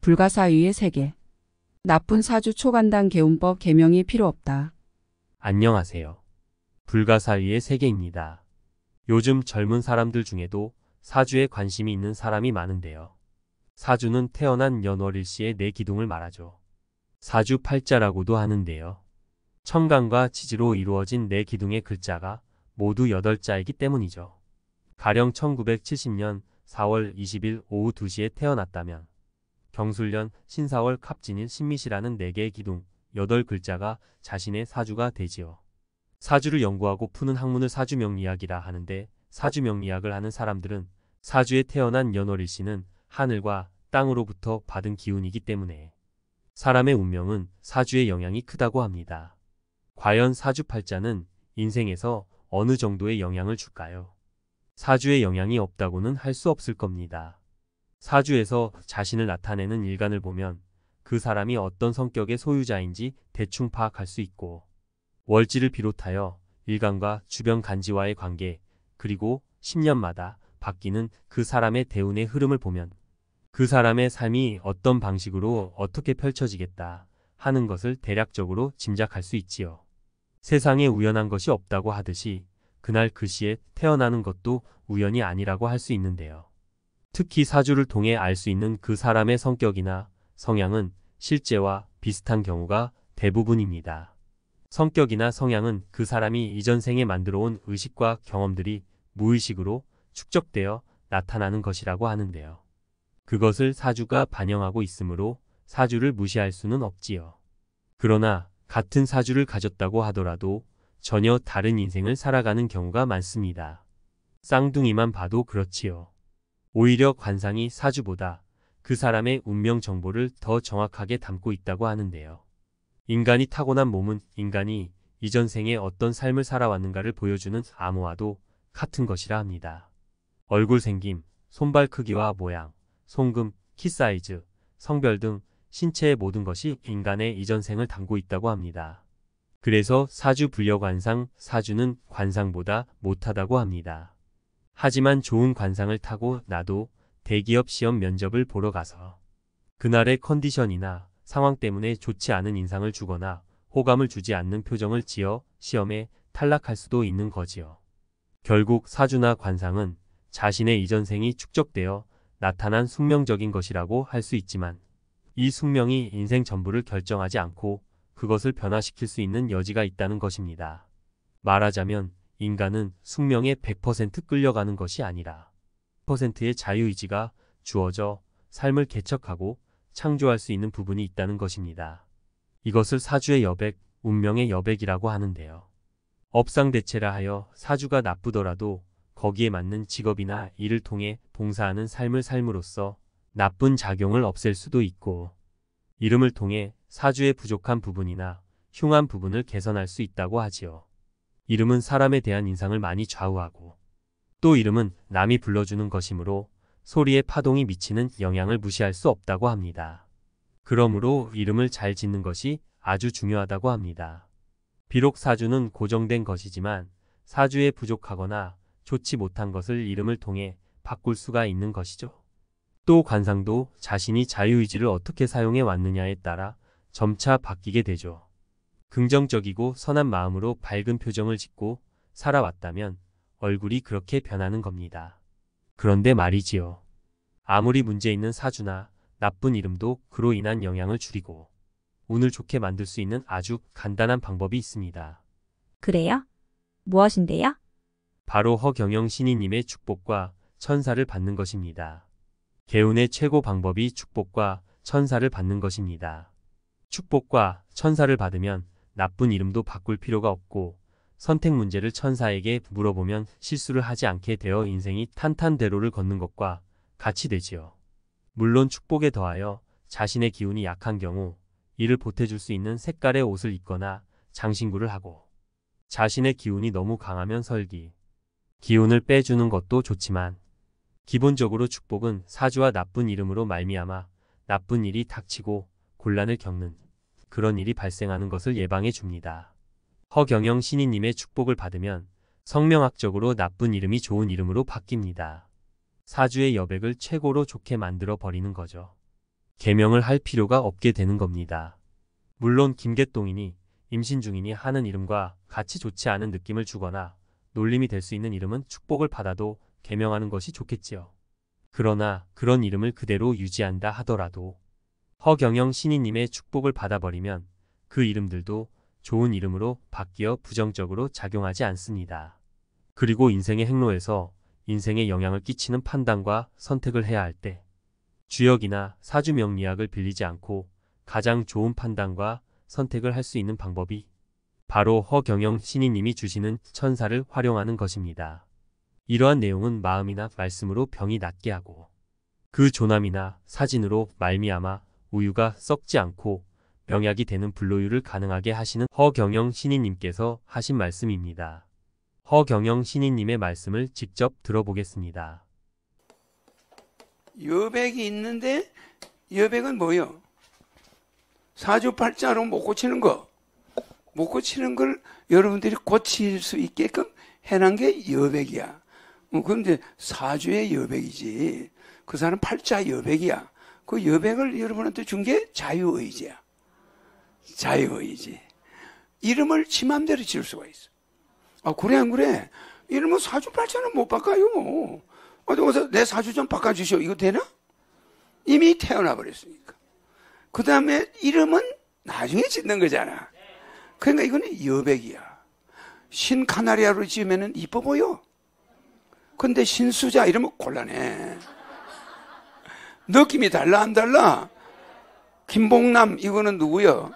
불가사의의 세계. 나쁜 사주 초간단 개운법 개명이 필요 없다. 안녕하세요. 불가사의의 세계입니다. 요즘 젊은 사람들 중에도 사주에 관심이 있는 사람이 많은데요. 사주는 태어난 연월일시의 내 기둥을 말하죠. 사주팔자라고도 하는데요. 천간과 지지로 이루어진 내 기둥의 글자가 모두 8자이기 때문이죠. 가령 1970년 4월 20일 오후 2시에 태어났다면 경술년 신사월 갑진일 신미시라는 4개의 기둥, 8글자가 자신의 사주가 되지요. 사주를 연구하고 푸는 학문을 사주명리학이라 하는데, 사주명리학을 하는 사람들은 사주에 태어난 연월일시는 하늘과 땅으로부터 받은 기운이기 때문에 사람의 운명은 사주의 영향이 크다고 합니다. 과연 사주팔자는 인생에서 어느 정도의 영향을 줄까요? 사주의 영향이 없다고는 할 수 없을 겁니다. 사주에서 자신을 나타내는 일간을 보면 그 사람이 어떤 성격의 소유자인지 대충 파악할 수 있고, 월지를 비롯하여 일간과 주변 간지와의 관계, 그리고 10년마다 바뀌는 그 사람의 대운의 흐름을 보면 그 사람의 삶이 어떤 방식으로 어떻게 펼쳐지겠다 하는 것을 대략적으로 짐작할 수 있지요. 세상에 우연한 것이 없다고 하듯이 그날 그 시에 태어나는 것도 우연이 아니라고 할 수 있는데요. 특히 사주를 통해 알 수 있는 그 사람의 성격이나 성향은 실제와 비슷한 경우가 대부분입니다. 성격이나 성향은 그 사람이 이전 생에 만들어온 의식과 경험들이 무의식으로 축적되어 나타나는 것이라고 하는데요. 그것을 사주가 반영하고 있으므로 사주를 무시할 수는 없지요. 그러나 같은 사주를 가졌다고 하더라도 전혀 다른 인생을 살아가는 경우가 많습니다. 쌍둥이만 봐도 그렇지요. 오히려 관상이 사주보다 그 사람의 운명 정보를 더 정확하게 담고 있다고 하는데요. 인간이 타고난 몸은 인간이 이전 생에 어떤 삶을 살아왔는가를 보여주는 암호와도 같은 것이라 합니다. 얼굴 생김, 손발 크기와 모양, 손금, 키 사이즈, 성별 등 신체의 모든 것이 인간의 이전 생을 담고 있다고 합니다. 그래서 사주 불려관상, 사주는 관상보다 못하다고 합니다. 하지만 좋은 관상을 타고 나도 대기업 시험 면접을 보러 가서 그날의 컨디션이나 상황 때문에 좋지 않은 인상을 주거나 호감을 주지 않는 표정을 지어 시험에 탈락할 수도 있는 거지요. 결국 사주나 관상은 자신의 이전생이 축적되어 나타난 숙명적인 것이라고 할 수 있지만, 이 숙명이 인생 전부를 결정하지 않고 그것을 변화시킬 수 있는 여지가 있다는 것입니다. 말하자면 인간은 숙명에 100% 끌려가는 것이 아니라 100%의 자유의지가 주어져 삶을 개척하고 창조할 수 있는 부분이 있다는 것입니다. 이것을 사주의 여백, 운명의 여백이라고 하는데요. 업상대체라 하여 사주가 나쁘더라도 거기에 맞는 직업이나 일을 통해 봉사하는 삶을 삶으로써 나쁜 작용을 없앨 수도 있고, 이름을 통해 사주의 부족한 부분이나 흉한 부분을 개선할 수 있다고 하지요. 이름은 사람에 대한 인상을 많이 좌우하고, 또 이름은 남이 불러주는 것이므로 소리의 파동이 미치는 영향을 무시할 수 없다고 합니다. 그러므로 이름을 잘 짓는 것이 아주 중요하다고 합니다. 비록 사주는 고정된 것이지만 사주에 부족하거나 좋지 못한 것을 이름을 통해 바꿀 수가 있는 것이죠. 또 관상도 자신이 자유의지를 어떻게 사용해 왔느냐에 따라 점차 바뀌게 되죠. 긍정적이고 선한 마음으로 밝은 표정을 짓고 살아왔다면 얼굴이 그렇게 변하는 겁니다. 그런데 말이지요. 아무리 문제 있는 사주나 나쁜 이름도 그로 인한 영향을 줄이고 운을 좋게 만들 수 있는 아주 간단한 방법이 있습니다. 그래요? 무엇인데요? 바로 허경영 신이님의 축복과 천사를 받는 것입니다. 개운의 최고 방법이 축복과 천사를 받는 것입니다. 축복과 천사를 받으면 나쁜 이름도 바꿀 필요가 없고, 선택 문제를 천사에게 물어보면 실수를 하지 않게 되어 인생이 탄탄대로를 걷는 것과 같이 되지요. 물론 축복에 더하여 자신의 기운이 약한 경우 이를 보태줄 수 있는 색깔의 옷을 입거나 장신구를 하고, 자신의 기운이 너무 강하면 설기, 기운을 빼주는 것도 좋지만, 기본적으로 축복은 사주와 나쁜 이름으로 말미암아 나쁜 일이 닥치고 곤란을 겪는 그런 일이 발생하는 것을 예방해 줍니다. 허경영 신이님의 축복을 받으면 성명학적으로 나쁜 이름이 좋은 이름으로 바뀝니다. 사주의 여백을 최고로 좋게 만들어 버리는 거죠. 계명을 할 필요가 없게 되는 겁니다. 물론 김개똥이니 임신 중이니 하는 이름과 같이 좋지 않은 느낌을 주거나 놀림이 될 수 있는 이름은 축복을 받아도 계명하는 것이 좋겠지요. 그러나 그런 이름을 그대로 유지한다 하더라도 허경영 신이님의 축복을 받아버리면 그 이름들도 좋은 이름으로 바뀌어 부정적으로 작용하지 않습니다. 그리고 인생의 행로에서 인생에 영향을 끼치는 판단과 선택을 해야 할 때 주역이나 사주 명리학을 빌리지 않고 가장 좋은 판단과 선택을 할 수 있는 방법이 바로 허경영 신이님이 주시는 천사를 활용하는 것입니다. 이러한 내용은 마음이나 말씀으로 병이 낫게 하고 그 조남이나 사진으로 말미암아 우유가 썩지 않고 명약이 되는 불로유를 가능하게 하시는 허경영 신이님께서 하신 말씀입니다. 허경영 신이님의 말씀을 직접 들어보겠습니다. 여백이 있는데 여백은 뭐요? 사주팔자로 못 고치는 거. 못 고치는 걸 여러분들이 고칠 수 있게끔 해놓은 게 여백이야. 그런데 사주의 여백이지. 그 사람 팔자 여백이야. 그 여백을 여러분한테 준 게 자유의지야. 자유의지. 이름을 지 맘대로 지을 수가 있어. 아, 그래, 안 그래? 이름은 사주팔자는 못 바꿔요. 어디 가서 내 사주 좀 바꿔주시오. 이거 되나? 이미 태어나 버렸으니까. 그 다음에 이름은 나중에 짓는 거잖아. 그러니까 이거는 여백이야. 신카나리아로 지으면 이뻐 보여. 근데 신수자 이러면 곤란해. 느낌이 달라 안 달라? 김봉남 이거는 누구요?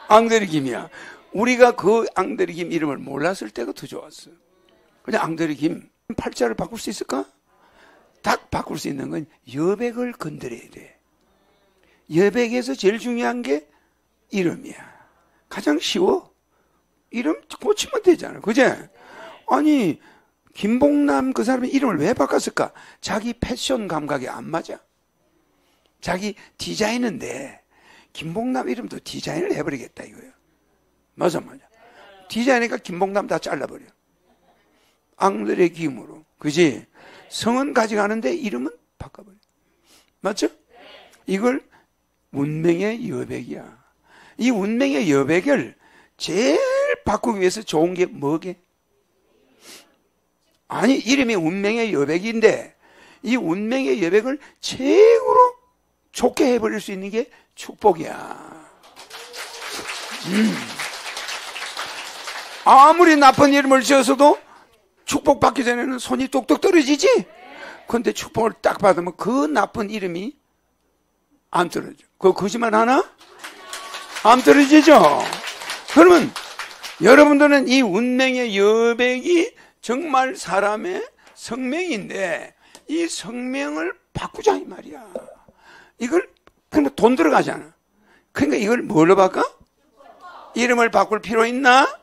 앙드리김이야. 우리가 그 앙드리김 이름을 몰랐을 때가 더 좋았어. 그냥 앙드리김 팔자를 바꿀 수 있을까? 딱 바꿀 수 있는 건 여백을 건드려야 돼. 여백에서 제일 중요한 게 이름이야. 가장 쉬워. 이름 고치면 되잖아. 그제? 아니 김봉남 그 사람의 이름을 왜 바꿨을까? 자기 패션 감각이 안 맞아. 자기 디자이너인데 김봉남 이름도 디자인을 해버리겠다 이거예요. 맞아. 디자이너니까 김봉남 다 잘라버려. 앙드레 김으로. 그지? 성은 가져가는데 이름은 바꿔버려. 맞죠? 이걸 운명의 여백이야. 이 운명의 여백을 제일 바꾸기 위해서 좋은 게 뭐게? 아니 이름이 운명의 여백인데 이 운명의 여백을 최고로 좋게 해버릴 수 있는 게 축복이야. 아무리 나쁜 이름을 지어서도 축복받기 전에는 손이 뚝뚝 떨어지지? 근데 축복을 딱 받으면 그 나쁜 이름이 안 떨어져. 그거 거짓말 하나? 안 떨어지죠? 그러면 여러분들은 이 운명의 여백이 정말 사람의 성명인데 이 성명을 바꾸자 이 말이야. 이걸 그러면 돈 들어가잖아. 그러니까 이걸 뭘로 바꿔? 이름을 바꿀 필요 있나?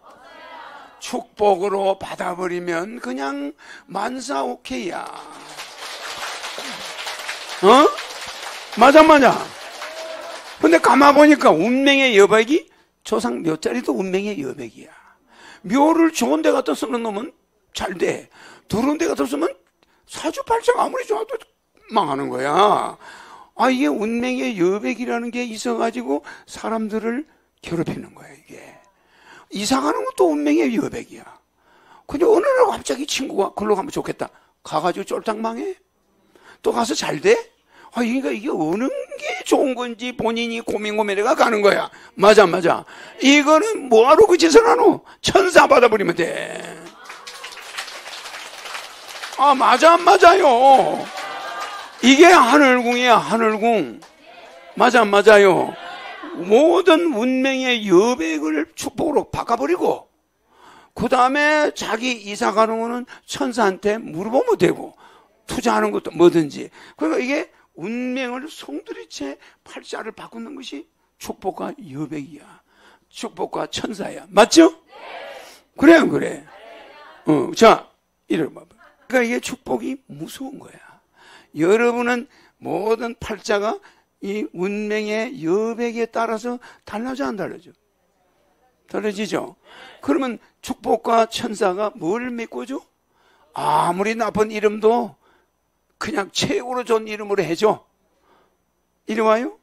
축복으로 받아버리면 그냥 만사 오케이야. 어? 맞아. 근데 가만보니까 운명의 여백이 조상 몇 자리도 운명의 여백이야. 묘를 좋은 데 갖다 쓰는 놈은 잘 돼. 더러운 데 갖다 쓰면 사주팔자가 아무리 좋아도 망하는 거야. 아, 이게 운명의 여백이라는 게 있어가지고 사람들을 괴롭히는 거야, 이게. 이사 가는 것도 운명의 여백이야. 근데 어느 날 갑자기 친구가 글로 가면 좋겠다. 가가지고 쫄딱 망해? 또 가서 잘 돼? 아, 그러니까 이게 어느 게 좋은 건지 본인이 고민해가 가는 거야. 맞아. 이거는 뭐하러 그 짓을 하노? 천사 받아버리면 돼. 아, 맞아요. 이게 하늘궁이야, 하늘궁. 맞아요. 모든 운명의 여백을 축복으로 바꿔버리고 그 다음에 자기 이사 가는 거는 천사한테 물어보면 되고 투자하는 것도 뭐든지. 그러니까 이게 운명을 송두리째 팔자를 바꾸는 것이 축복과 여백이야. 축복과 천사야. 맞죠? 그래 안 그래? 자, 이래 봐봐. 그러니까 이게 축복이 무서운 거야. 여러분은 모든 팔자가 이 운명의 여백에 따라서 달라져 안 달라져? 달라지죠? 그러면 축복과 천사가 뭘 메꿔줘? 아무리 나쁜 이름도 그냥 최고로 좋은 이름으로 해줘. 이리 와요?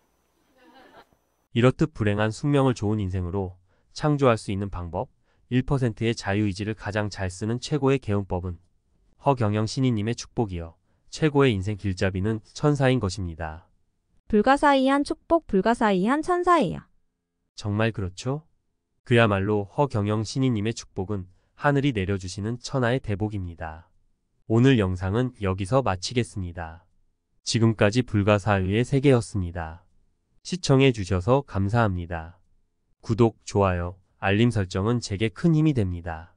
이렇듯 불행한 숙명을 좋은 인생으로 창조할 수 있는 방법, 1%의 자유의지를 가장 잘 쓰는 최고의 개운법은 허경영 신이님의 축복이요. 최고의 인생 길잡이는 천사인 것입니다. 불가사의한 축복, 불가사의한 천사예요. 정말 그렇죠? 그야말로 허경영 신이님의 축복은 하늘이 내려주시는 천하의 대복입니다. 오늘 영상은 여기서 마치겠습니다. 지금까지 불가사의의 세계였습니다. 시청해 주셔서 감사합니다. 구독, 좋아요, 알림 설정은 제게 큰 힘이 됩니다.